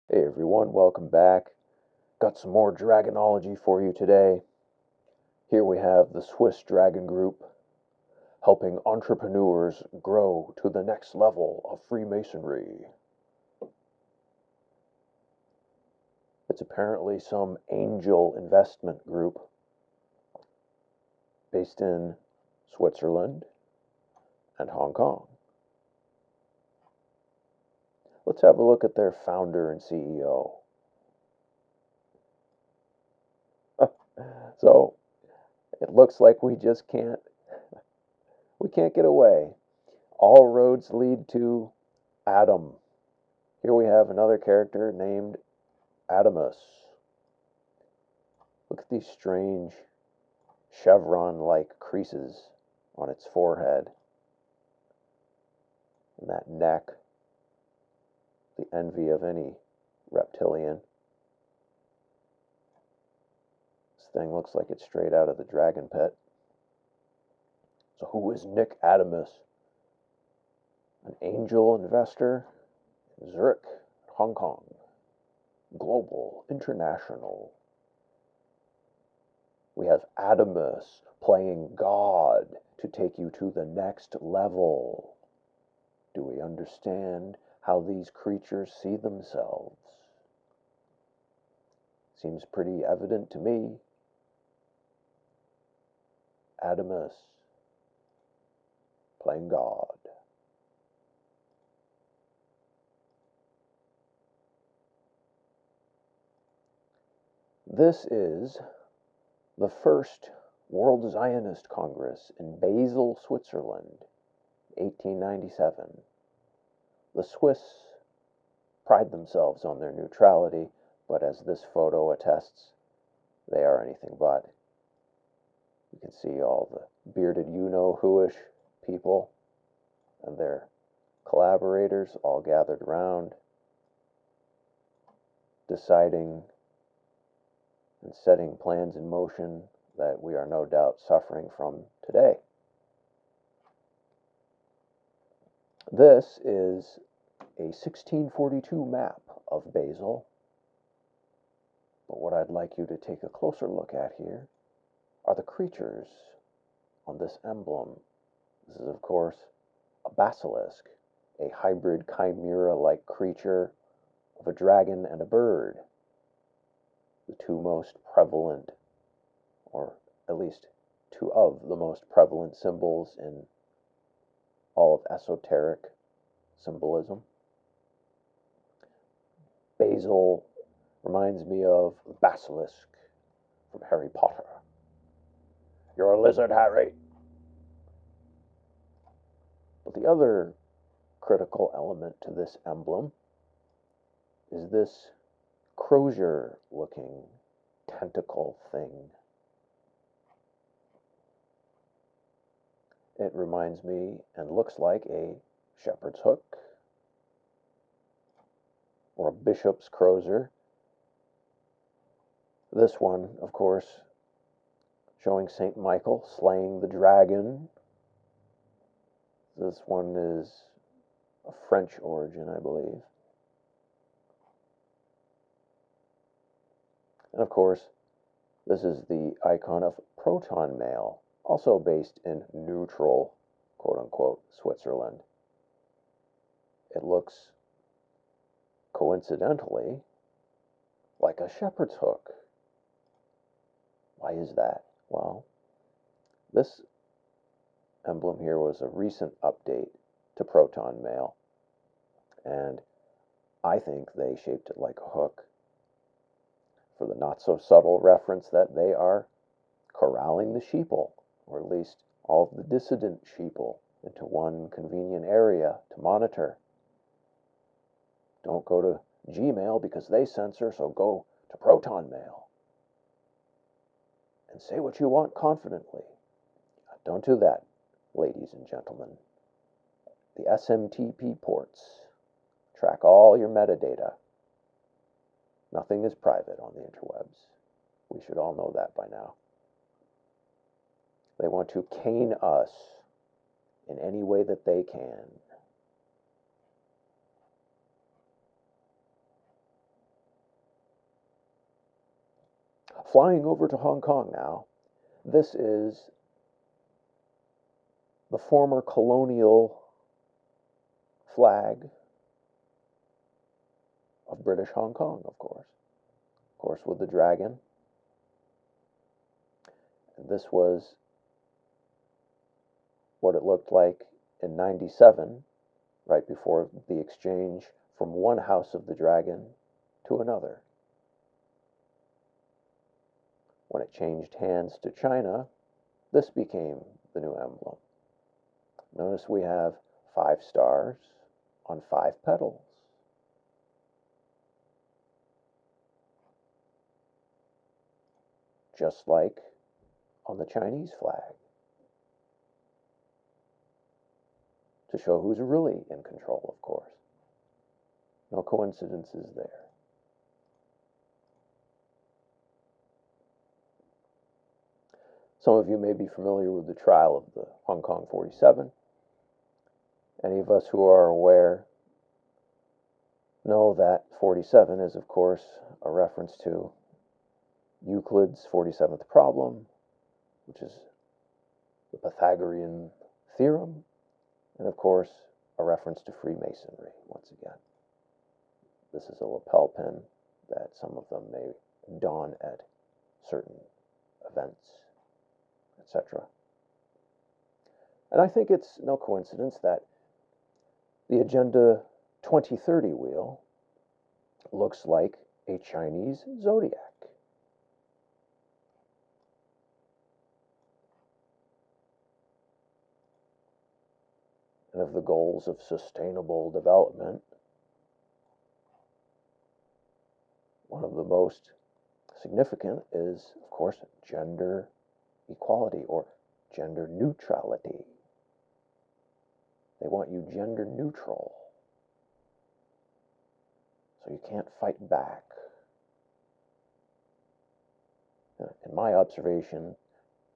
Hey everyone, welcome back. Got some more dragonology for you today. Here we have the Swiss Dragon Group helping entrepreneurs grow to the next level of Freemasonry. It's apparently some angel investment group based in Switzerland and Hong Kong. Let's have a look at their founder and CEO. So, it looks like we can't get away. All roads lead to Adam. Here we have another character named Adamus. Look at these strange chevron-like creases on its forehead and that neck, the envy of any reptilian. This thing looks like it's straight out of the dragon pit. So who is Nick Adamus? An angel investor in Zurich, Hong Kong. Global, international. We have Adamus playing God to take you to the next level. Do we understand how these creatures see themselves? Seems pretty evident to me. Adamus playing God. This is the first World Zionist Congress in Basel, Switzerland, 1897. The Swiss pride themselves on their neutrality, but as this photo attests, they are anything but. You can see all the bearded you-know-who-ish people and their collaborators all gathered around, deciding and setting plans in motion that we are no doubt suffering from today. This is a 1642 map of Basel, but what I'd like you to take a closer look at here are the creatures on this emblem. This is, of course, a basilisk, a hybrid chimera-like creature of a dragon and a bird. The two most prevalent, or at least two of the most prevalent symbols in all of esoteric symbolism. Basil reminds me of Basilisk from Harry Potter. You're a lizard, Harry. But the other critical element to this emblem is this crozier-looking tentacle thing. It reminds me and looks like a shepherd's hook or a bishop's crozier. This one, of course, showing St. Michael slaying the dragon. This one is of French origin, I believe. And of course, this is the icon of proton mail, also based in neutral, quote-unquote, Switzerland. It looks, coincidentally, like a shepherd's hook. Why is that? Well, this emblem here was a recent update to proton mail, and I think they shaped it like a hook for the not-so-subtle reference that they are corralling the sheeple, or at least all of the dissident sheeple, into one convenient area to monitor. Don't go to Gmail because they censor, so go to Proton Mail. And say what you want confidently. Don't do that, ladies and gentlemen. The SMTP ports track all your metadata. Nothing is private on the interwebs. We should all know that by now. They want to cane us in any way that they can. flying over to Hong Kong now. This is the former colonial flag of British Hong Kong, of course. Of course, with the dragon. And this was what it looked like in 97, right before the exchange from one house of the dragon to another. When it changed hands to China, this became the new emblem. Notice we have 5 stars on 5 petals. Just like on the Chinese flag, to show who's really in control, of course. No coincidences there. Some of you may be familiar with the trial of the Hong Kong 47. Any of us who are aware know that 47 is, of course, a reference to Euclid's 47th problem, which is the Pythagorean theorem, and of course, a reference to Freemasonry, once again. This is a lapel pin that some of them may don at certain events, etc. And I think it's no coincidence that the Agenda 2030 wheel looks like a Chinese zodiac. And of the goals of sustainable development, one of the most significant is, of course, gender equality or gender neutrality. They want you gender neutral, so you can't fight back. In my observation,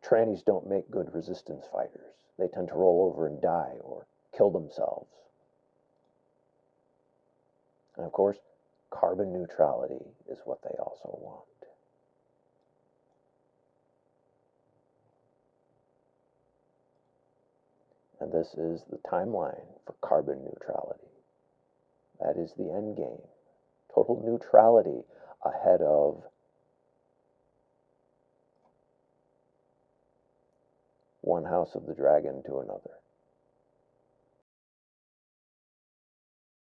trannies don't make good resistance fighters. They tend to roll over and die or kill themselves. And of course, carbon neutrality is what they also want. And this is the timeline for carbon neutrality. That is the end game. Total neutrality ahead of one house of the dragon to another.